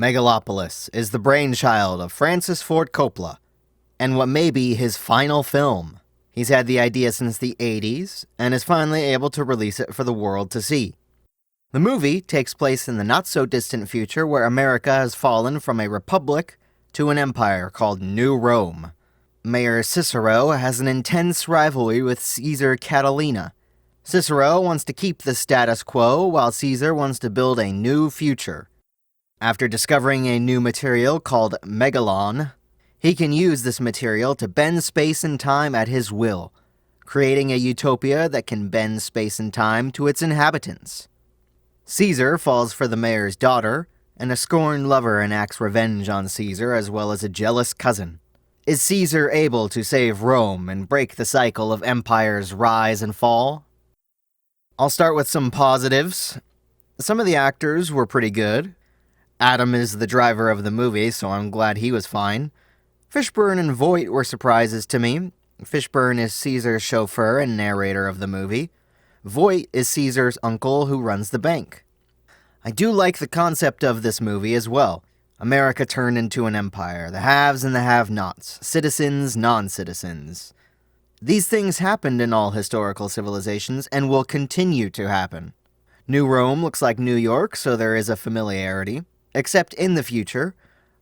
Megalopolis is the brainchild of Francis Ford Coppola, and what may be his final film. He's had the idea since the 80s, and is finally able to release it for the world to see. The movie takes place in the not-so-distant future where America has fallen from a republic to an empire called New Rome. Mayor Cicero has an intense rivalry with Caesar Catalina. Cicero wants to keep the status quo, while Caesar wants to build a new future. After discovering a new material called Megalon, he can use this material to bend space and time at his will, creating a utopia that can bend space and time to its inhabitants. Caesar falls for the mayor's daughter, and a scorned lover enacts revenge on Caesar as well as a jealous cousin. Is Caesar able to save Rome and break the cycle of empires' rise and fall? I'll start with some positives. Some of the actors were pretty good. Adam is the driver of the movie, so I'm glad he was fine. Fishburne and Voight were surprises to me. Fishburne is Caesar's chauffeur and narrator of the movie. Voight is Caesar's uncle who runs the bank. I do like the concept of this movie as well. America turned into an empire, the haves and the have-nots, citizens, non-citizens. These things happened in all historical civilizations and will continue to happen. New Rome looks like New York, so there is a familiarity. Except in the future,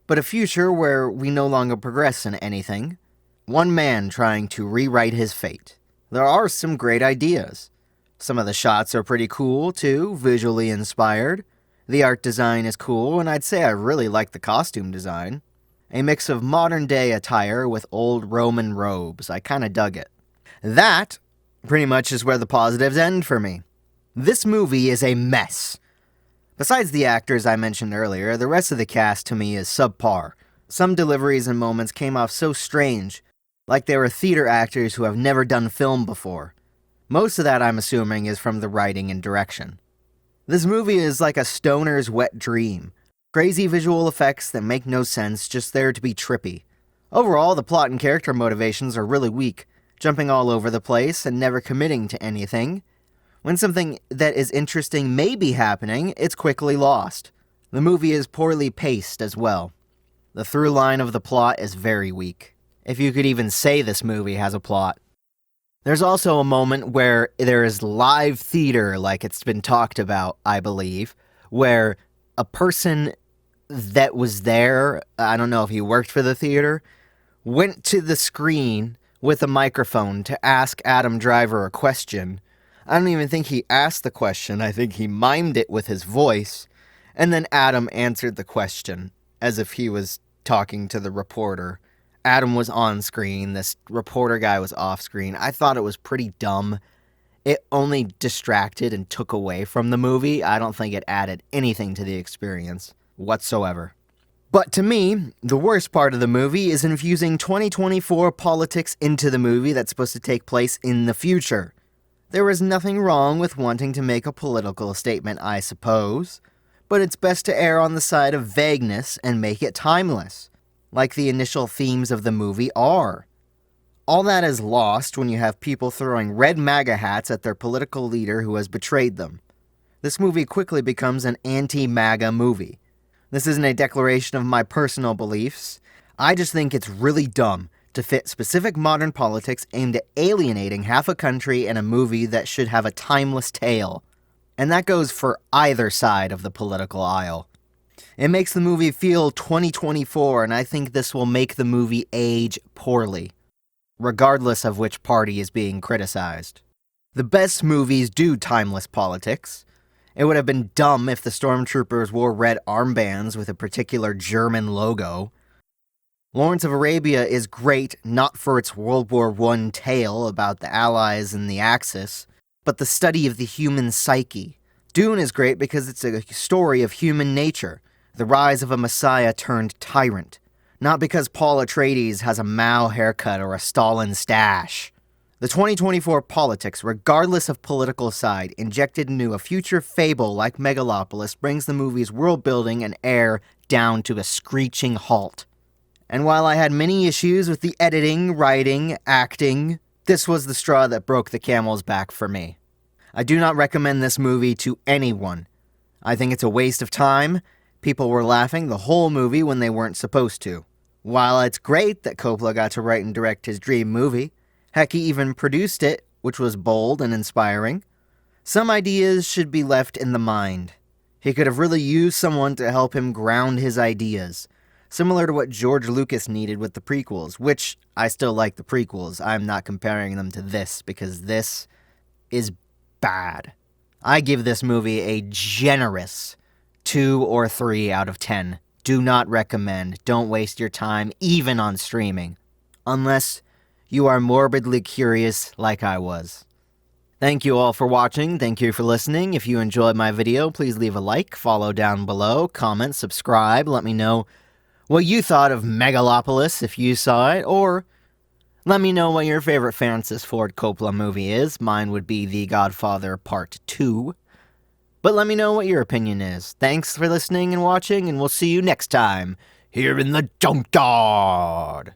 but a future where we no longer progress in anything. One man trying to rewrite his fate. There are some great ideas. Some of the shots are pretty cool, too, visually inspired. The art design is cool, and I'd say I really like the costume design. A mix of modern-day attire with old Roman robes. I kinda dug it. That pretty much is where the positives end for me. This movie is a mess. Besides the actors I mentioned earlier, the rest of the cast to me is subpar. Some deliveries and moments came off so strange, like they were theater actors who have never done film before. Most of that, I'm assuming, is from the writing and direction. This movie is like a stoner's wet dream. Crazy visual effects that make no sense, just there to be trippy. Overall, the plot and character motivations are really weak, jumping all over the place and never committing to anything. When something that is interesting may be happening, it's quickly lost. The movie is poorly paced as well. The through line of the plot is very weak, if you could even say this movie has a plot. There's also a moment where there is live theater, like it's been talked about, I believe, where a person that was there, I don't know if he worked for the theater, went to the screen with a microphone to ask Adam Driver a question. I don't even think he asked the question, I think he mimed it with his voice, and then Adam answered the question, as if he was talking to the reporter. Adam was on screen, this reporter guy was off screen. I thought it was pretty dumb. It only distracted and took away from the movie. I don't think it added anything to the experience whatsoever. But to me, the worst part of the movie is infusing 2024 politics into the movie that's supposed to take place in the future. There is nothing wrong with wanting to make a political statement, I suppose, but it's best to err on the side of vagueness and make it timeless, like the initial themes of the movie are. All that is lost when you have people throwing red MAGA hats at their political leader who has betrayed them. This movie quickly becomes an anti-MAGA movie. This isn't a declaration of my personal beliefs. I just think it's really dumb to fit specific modern politics aimed at alienating half a country in a movie that should have a timeless tale. And that goes for either side of the political aisle. It makes the movie feel 2024, and I think this will make the movie age poorly, regardless of which party is being criticized. The best movies do timeless politics. It would have been dumb if the stormtroopers wore red armbands with a particular German logo. Lawrence of Arabia is great not for its World War I tale about the Allies and the Axis, but the study of the human psyche. Dune is great because it's a story of human nature, the rise of a messiah turned tyrant, not because Paul Atreides has a Mao haircut or a Stalin stash. The 2024 politics, regardless of political side, injected into a future fable like Megalopolis brings the movie's world building and air down to a screeching halt. And while I had many issues with the editing, writing, acting, this was the straw that broke the camel's back for me. I do not recommend this movie to anyone. I think it's a waste of time, People were laughing the whole movie when they weren't supposed to. While it's great that Coppola got to write and direct his dream movie, heck, he even produced it, which was bold and inspiring, some ideas should be left in the mind. He could have really used someone to help him ground his ideas, similar to what George Lucas needed with the prequels, which I still like the prequels. I'm not comparing them to this because this is bad. I give this movie a generous 2 or 3 out of 10. Do not recommend. Don't waste your time, even on streaming, unless you are morbidly curious like I was. Thank you all for watching. Thank you for listening. If you enjoyed my video, please leave a like, follow down below, comment, subscribe. Let me know what you thought of Megalopolis if you saw it, or let me know what your favorite Francis Ford Coppola movie is. Mine would be The Godfather Part 2. But let me know what your opinion is. Thanks for listening and watching, and we'll see you next time here in the Junkyard.